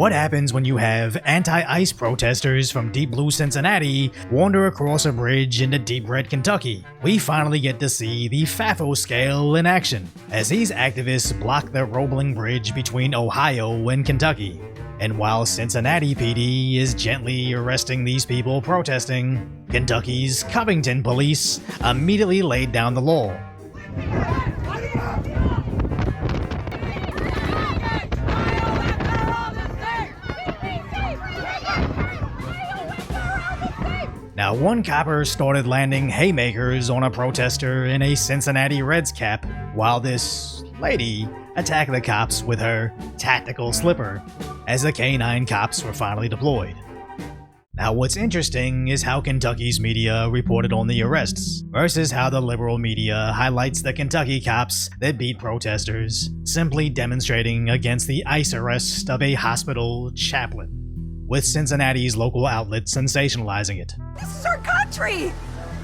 What happens when you have anti-ICE protesters from deep blue Cincinnati wander across a bridge into deep red Kentucky? We finally get to see the FAFO scale in action, as these activists block the Roebling Bridge between Ohio and Kentucky. And while Cincinnati PD is gently arresting these people protesting, Kentucky's Covington police immediately laid down the law. Now, one copper started landing haymakers on a protester in a Cincinnati Reds cap, while this lady attacked the cops with her tactical slipper, as the K-9 cops were finally deployed. Now, what's interesting is how Kentucky's media reported on the arrests, versus how the liberal media highlights the Kentucky cops that beat protesters, simply demonstrating against the ICE arrest of a hospital chaplain, with Cincinnati's local outlets sensationalizing it. This is our country!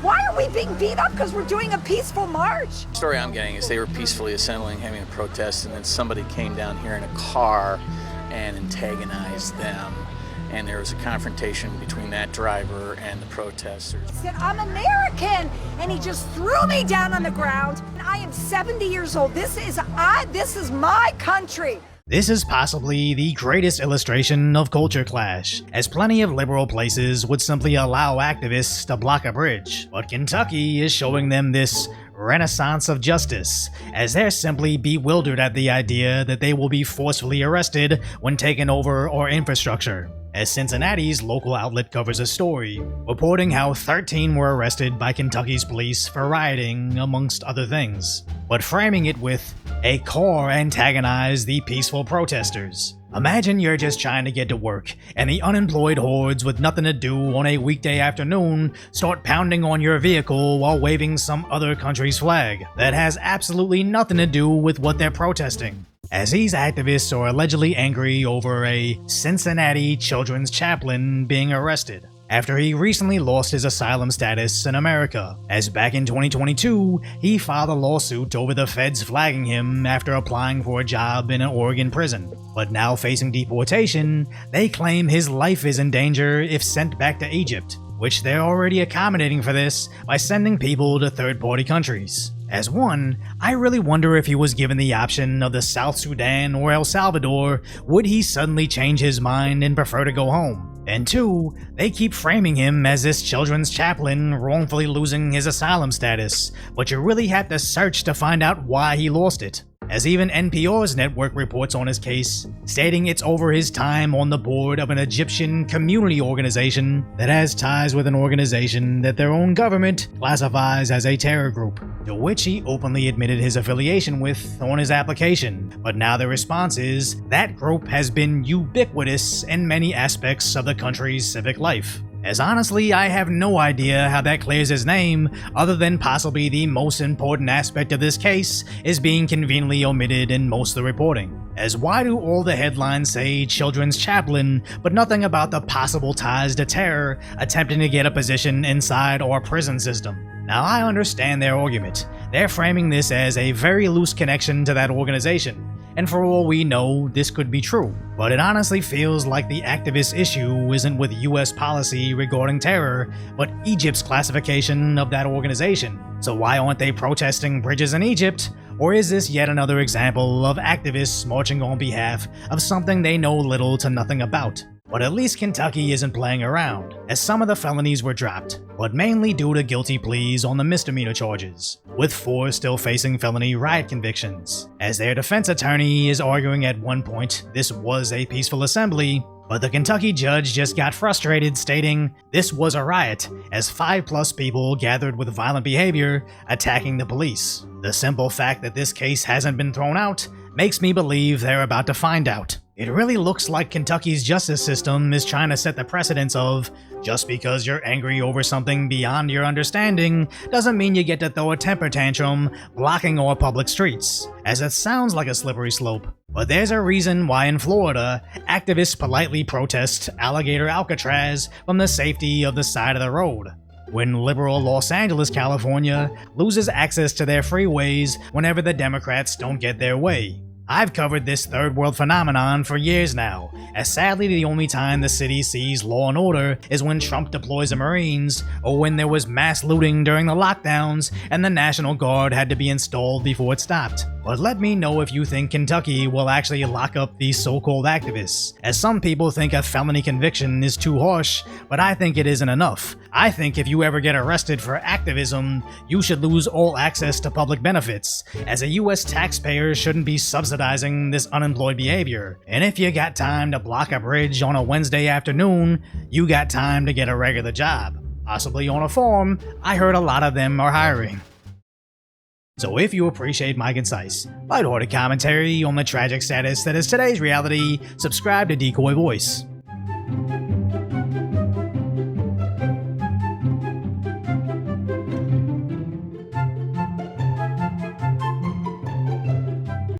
Why are we being beat up because we're doing a peaceful march? The story I'm getting is they were peacefully assembling, having a protest, and then somebody came down here in a car and antagonized them. And there was a confrontation between that driver and the protesters. He said, I'm American, and he just threw me down on the ground. I am 70 years old. This is my country. This is possibly the greatest illustration of culture clash, as plenty of liberal places would simply allow activists to block a bridge, but Kentucky is showing them this renaissance of justice, as they're simply bewildered at the idea that they will be forcefully arrested when taking over our infrastructure. As Cincinnati's local outlet covers a story, reporting how 13 were arrested by Kentucky's police for rioting, amongst other things, but framing it with, a car antagonized the peaceful protesters. Imagine you're just trying to get to work, and the unemployed hordes with nothing to do on a weekday afternoon start pounding on your vehicle while waving some other country's flag that has absolutely nothing to do with what they're protesting. As these activists are allegedly angry over a Cincinnati children's chaplain being arrested after he recently lost his asylum status in America, as back in 2022, he filed a lawsuit over the feds flagging him after applying for a job in an Oregon prison. But now facing deportation, they claim his life is in danger if sent back to Egypt, which they're already accommodating for this by sending people to third-party countries. As one, I really wonder if he was given the option of the South Sudan or El Salvador, would he suddenly change his mind and prefer to go home? And two, they keep framing him as this children's chaplain wrongfully losing his asylum status, but you really have to search to find out why he lost it. As even NPR's network reports on his case, stating it's over his time on the board of an Egyptian community organization that has ties with an organization that their own government classifies as a terror group, to which he openly admitted his affiliation with on his application. But now the response is, that group has been ubiquitous in many aspects of the country's civic life. As honestly, I have no idea how that clears his name, other than possibly the most important aspect of this case is being conveniently omitted in most of the reporting. As why do all the headlines say children's chaplain, but nothing about the possible ties to terror attempting to get a position inside our prison system? Now, I understand their argument. They're framing this as a very loose connection to that organization. And for all we know, this could be true. But it honestly feels like the activist issue isn't with US policy regarding terror, but Egypt's classification of that organization. So why aren't they protesting bridges in Egypt? Or is this yet another example of activists marching on behalf of something they know little to nothing about? But at least Kentucky isn't playing around, as some of the felonies were dropped, but mainly due to guilty pleas on the misdemeanor charges, with 4 still facing felony riot convictions. As their defense attorney is arguing at one point this was a peaceful assembly, but the Kentucky judge just got frustrated, stating this was a riot, as 5+ people gathered with violent behavior, attacking the police. The simple fact that this case hasn't been thrown out makes me believe they're about to find out. It really looks like Kentucky's justice system is trying to set the precedence of, just because you're angry over something beyond your understanding, doesn't mean you get to throw a temper tantrum blocking our public streets, as it sounds like a slippery slope. But there's a reason why in Florida, activists politely protest alligator Alcatraz from the safety of the side of the road, when liberal Los Angeles, California loses access to their freeways whenever the Democrats don't get their way. I've covered this third world phenomenon for years now, as sadly the only time the city sees law and order is when Trump deploys the Marines, or when there was mass looting during the lockdowns and the National Guard had to be installed before it stopped. But let me know if you think Kentucky will actually lock up these so-called activists, as some people think a felony conviction is too harsh, but I think it isn't enough. I think if you ever get arrested for activism, you should lose all access to public benefits, as a US taxpayer shouldn't be subsidizing this unemployed behavior. And if you got time to block a bridge on a Wednesday afternoon, you got time to get a regular job. Possibly on a farm. I heard a lot of them are hiring. So if you appreciate my concise, lighthearted commentary on the tragic status that is today's reality, subscribe to Decoy Voice.